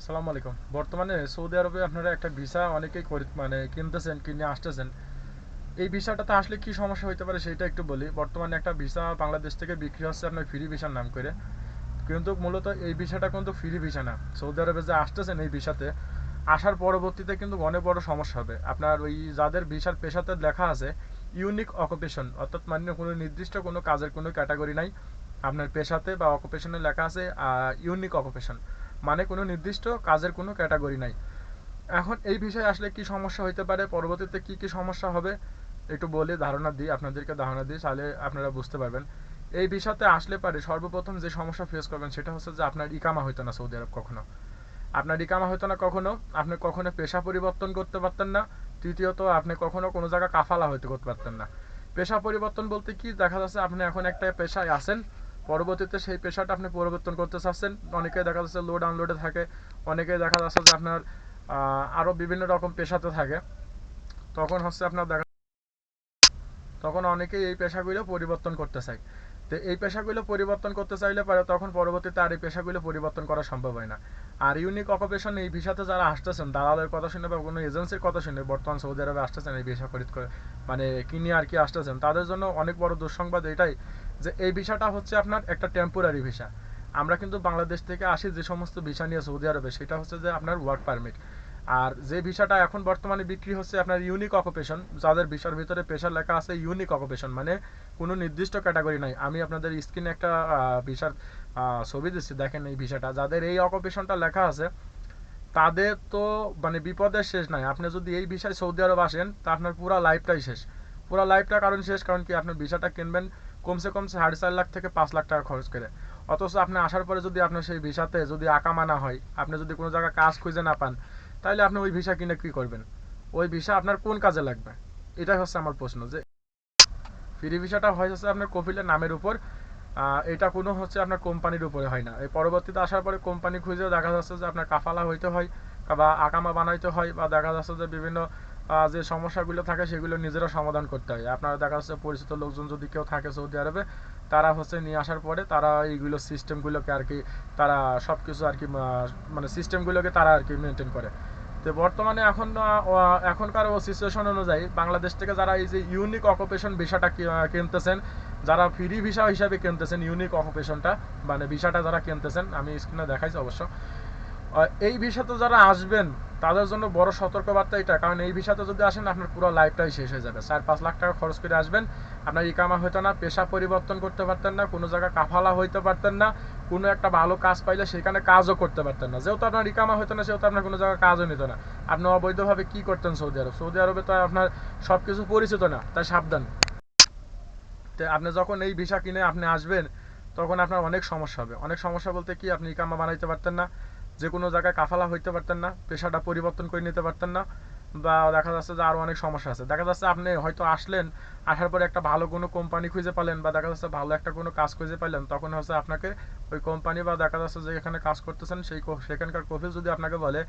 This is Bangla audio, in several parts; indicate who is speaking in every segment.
Speaker 1: আসসালামু আলাইকুম। বর্তমানে সৌদি আরবে আপনারা একটা ভিসা অনেকেই কিনতেছেন, কিনে আসতেছেন। এই ভিসাটাতে আসলে কি সমস্যা হতে পারে সেটা একটু বলি। বর্তমানে একটা ভিসা বাংলাদেশ থেকে বিক্রি হচ্ছে আপনার ফ্রি ভিসার নাম করে, কিন্তু মূলত এই ভিসাটা কিন্তু ফ্রি ভিসা না। সৌদি আরবে যে আসতেছেন এই ভিসাতে আসার পরবর্তীতে কিন্তু অনেক বড় সমস্যা হবে আপনার। ওই যাদের ভিসার পেশাতে লেখা আছে ইউনিক অকুপেশন, অর্থাৎ মানে কোনো নির্দিষ্ট কোনো কাজের কোনো ক্যাটাগরি নাই আপনার পেশাতে বা অকুপেশনে লেখা আছে ইউনিক অকুপেশন, মানে কোনো নির্দিষ্ট কাজের কোনো ক্যাটাগরি নাই। এখন এই বিষয়ে আসলে কি সমস্যা হতে পারে, পরবর্তীতে কি কি সমস্যা হবে একটু বলে ধারণা দিই, আপনাদেরকে ধারণা দিই, তাহলে আপনারা বুঝতে পারবেন। এই বিষয়তে আসলে পারে সর্বপ্রথম যে সমস্যা ফেস করবেন সেটা হচ্ছে যে আপনার ইকামা হইতো না সৌদি আরব কখনো। আপনার ইকামা হতো না কখনো, আপনি কখনো পেশা পরিবর্তন করতে পারতেন না। তৃতীয়ত আপনি কখনো কোনো জায়গায় কাফালা হইতে করতে পারতেন না। পেশা পরিবর্তন বলতে কি, দেখা যাচ্ছে আপনি এখন একটা পেশায় আছেন, পরবর্তীতে সেই পেশাটা আপনি পরিবর্তন করতে চাচ্ছেন। অনেকে দেখা যাচ্ছে লোড আনলোডে থাকে, অনেকে দেখা যাচ্ছে যে আপনার আরও বিভিন্ন রকম পেশাতে থাকে। তখন হচ্ছে আপনার দেখা তখন অনেকেই এই পেশাগুলো পরিবর্তন করতে চায়। তো এই পেশাগুলো পরিবর্তন করতে চাইলে পারে তখন পরবর্তীতে আর এই পেশাগুলো পরিবর্তন করা সম্ভব হয় না। আর ইউনিক অকুপেশন এই ভিসাতে যারা আসতেছেন দালালের কথা শুনে বা কোনো এজেন্সির কথা শুনে বর্তমান সৌদি আরবে আসতেছেন এই ভিসা খরিদ করে, মানে কিনে আর কি আসতেছেন, তাদের জন্য অনেক বড় দুঃসংবাদ এটাই যে এই ভিসাটা হচ্ছে আপনার একটা টেম্পোরারি ভিসা। আমরা কিন্তু বাংলাদেশ থেকে আসি যে সমস্ত ভিসা নিয়ে সৌদি আরবে, সেটা হচ্ছে যে আপনার ওয়ার্ক পারমিট। আর যে ভিসাটা এখন বর্তমানে বিক্রি হচ্ছে আপনার ইউনিক অকুপেশন, যাদের ভিসার ভিতরে পেশার লেখা আছে ইউনিক অকুপেশন, মানে কোনো নির্দিষ্ট ক্যাটাগরি নাই। আমি আপনাদের স্ক্রিনে একটা ভিসার ছবি দিচ্ছি, দেখেন এই ভিসাটা যাদের এই অকুপেশনটা লেখা আছে তাদের তো মানে বিপদের শেষ নাই। আপনি যদি এই ভিসায় সৌদি আরব আসেন তা আপনার পুরো লাইফটাই শেষ। পুরো লাইফটা কারণ শেষ, কারণ কি আপনি ভিসাটা কিনবেন কমসে কম 4.5 লাখ থেকে 5 লাখ টাকা খরচ করে। অথচ আপনি আসার পরে যদি আপনার সেই ভিসাতে যদি আকামা না হয়, আপনি যদি কোনো জায়গায় কাজ খুঁজে না পান, তাহলে আপনি ওই ভিসা কিনে কি করবেন? ওই ভিসা আপনার কোন কাজে লাগবে? এটাই হচ্ছে আমার প্রশ্ন। যে ফ্রি ভিসাটা হয় হচ্ছে আপনার কফিলের নামের উপর, এটা কোনো হচ্ছে আপনার কোম্পানির উপরে হয় না। এই পরবর্তীতে আসার পরে কোম্পানি খুঁজেও দেখা যাচ্ছে যে আপনার কাফালা হইতে হয় বা আকামা বানাইতে হয়, বা দেখা যাচ্ছে যে বিভিন্ন যে সমস্যাগুলো থাকে সেগুলো নিজেরা সমাধান করতে হয়। আপনারা দেখা যাচ্ছে পরিচিত লোকজন যদি কেউ থাকে সৌদি আরবে, তারা হচ্ছে নিয়ে আসার পরে তারা এইগুলো সিস্টেমগুলোকে আর কি, তারা সব কিছু আর কি মানে সিস্টেমগুলোকে তারা আর কি মেনটেন করে। তো বর্তমানে এখন এখনকার সিচুয়েশন অনুযায়ী বাংলাদেশ থেকে যারা এই যে ইউনিক অকুপেশন ভিসাটা কিনতেছেন, যারা ফ্রি ভিসা হিসাবে কিনতেছেন ইউনিক অকুপেশনটা, মানে ভিসাটা যারা কিনতেছেন, আমি স্ক্রিনে দেখাইছি অবশ্য। এই ভিসাতে যারা আসবেন তাদের জন্য বড় সতর্কবার্তা এটা, কারণ এই ভিসাতে যদি আসেন আপনার পুরো লাইফটাই শেষ হয়ে যাবে। 4-5 লাখ টাকা খরচ করে আসবেন, আপনার ইকামা হইতো না, পেশা পরিবর্তন করতে পারতেন না, কোনো জায়গায় কাফালা হইতে পারতেন না, কোনো একটা ভালো কাজ পাইলে সেখানে কাজও করতে পারতেন না। যেহেতু আপনার ইকামা হইতো না সেহেতু আপনার কোনো জায়গায় কাজও নিত না। আপনি অবৈধভাবে কি করতেন সৌদি আরব? সৌদি আরবে তো আপনার সব কিছু পরিচিত না, তাই সাবধান। তো আপনি যখন এই ভিসা কিনে আপনি আসবেন তখন আপনার অনেক সমস্যা হবে। অনেক সমস্যা বলতে কি, আপনি ইকামা বানাইতে পারতেন না, যে কোনো জায়গায় কাফালা হইতে পারতেন না, পেশাটা পরিবর্তন করে নিতে পারতেন না, বা দেখা যাচ্ছে যে আরও অনেক সমস্যা আছে। দেখা যাচ্ছে আপনি হয়তো আসলেন, আসার পরে একটা ভালো কোনো কোম্পানি খুঁজে পেলেন, বা দেখা যাচ্ছে ভালো একটা কোনো কাজ খুঁজে পেলেন, তখন হচ্ছে আপনাকে ওই কোম্পানি বা দেখা যাচ্ছে যে এখানে কাজ করতেছেন সেখানকার কফিল যদি আপনাকে বলে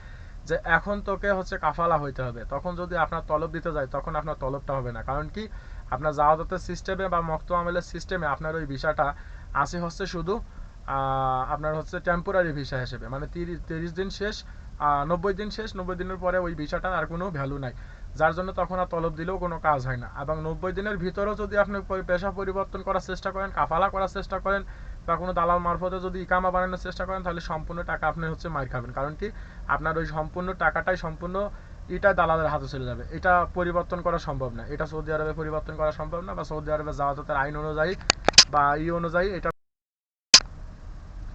Speaker 1: যে এখন তোকে হচ্ছে কাফালা হইতে হবে, তখন যদি আপনার তলব দিতে যায় তখন আপনার তলবটা হবে না। কারণ কি, আপনার জাওয়াজতের সিস্টেমে বা মক্ত আমেলের সিস্টেমে আপনার ওই ভিসাটা আসে হচ্ছে শুধু আপনার হচ্ছে টেম্পোরারি ভিসা হিসেবে, মানে 30 দিন শেষ, 90 দিন শেষ, 90 দিনের পরে ওই ভিসাটার আর কোনো ভ্যালু নাই। যার জন্য তখন আর তলব দিলেও কোনো কাজ হয় না। এবং 90 দিনের ভিতরেও যদি আপনি পেশা পরিবর্তন করার চেষ্টা করেন, কাফালা করার চেষ্টা করেন, বা কোনো দালাল মারফতে যদি ইকামা বানানোর চেষ্টা করেন, তাহলে সম্পূর্ণ টাকা আপনি হচ্ছে মার খাবেন। কারণ কি, আপনার ওই সম্পূর্ণ টাকাটাই সম্পূর্ণ এটা দালালের হাতে চলে যাবে। এটা পরিবর্তন করা সম্ভব না, এটা সৌদি আরবে পরিবর্তন করা সম্ভব না, বা সৌদি আরবে জাওয়াজাতের আইন অনুযায়ী বা অনুযায়ী এটা,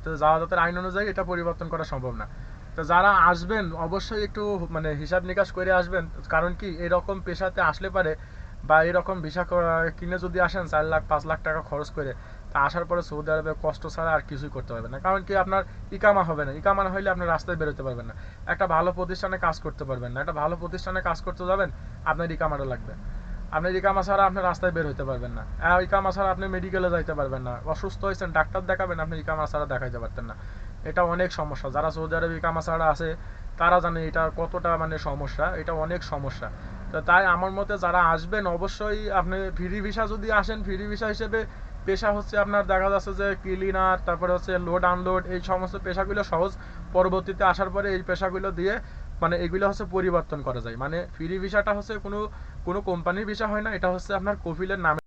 Speaker 1: তো জাওয়াজাতের আইন অনুযায়ী এটা পরিবর্তন করা সম্ভব না। তো যারা আসবেন অবশ্যই একটু মানে হিসাব নিকাশ করে আসবেন। কারণ কি, এরকম পেশাতে আসলে পারে বা এরকম ভিসা কিনে যদি আসেন 4-5 লাখ টাকা খরচ করে, তা আসার পরে সৌদি আরবে কষ্ট ছাড়া আর কিছুই করতে পারবেন না। কারণ কি, আপনার ইকামা হবে না, ইকামা না হইলে আপনার রাস্তায় বেরোতে পারবেন না, একটা ভালো প্রতিষ্ঠানে কাজ করতে পারবেন না। একটা ভালো প্রতিষ্ঠানে কাজ করতে যাবেন, আপনার ইকামাটা লাগবে। আপনি ইকামা ছাড়া আপনি রাস্তায় বের হইতে পারবেন না, ইকামা ছাড়া আপনি মেডিকেলে যাইতে পারবেন না, অসুস্থ হয়েছেন ডাক্তার দেখাবেন, আপনি ইকামা ছাড়া দেখাইতে পারতেন না। এটা অনেক সমস্যা। যারা সৌদি আরবে ইকামা ছাড়া আছে তারা জানে এটা কতটা মানে সমস্যা, এটা অনেক সমস্যা। তো তাই আমার মতে যারা আসবেন অবশ্যই আপনি ফ্রি ভিসা যদি আসেন, ফ্রি ভিসা হিসেবে পেশা হচ্ছে আপনার দেখা যাচ্ছে যে ক্লিনার, তারপরে হচ্ছে লোড আনলোড, এই সমস্ত পেশাগুলো সহজ। পরবর্তীতে আসার পরে এই পেশাগুলো দিয়ে মানে এগুলো হচ্ছে পরিবর্তন করা যায়। মানে ফ্রি ভিসাটা হচ্ছে কোনো কোম্পানির ভিসা হয় না, এটা হচ্ছে আপনার কফিলের নামে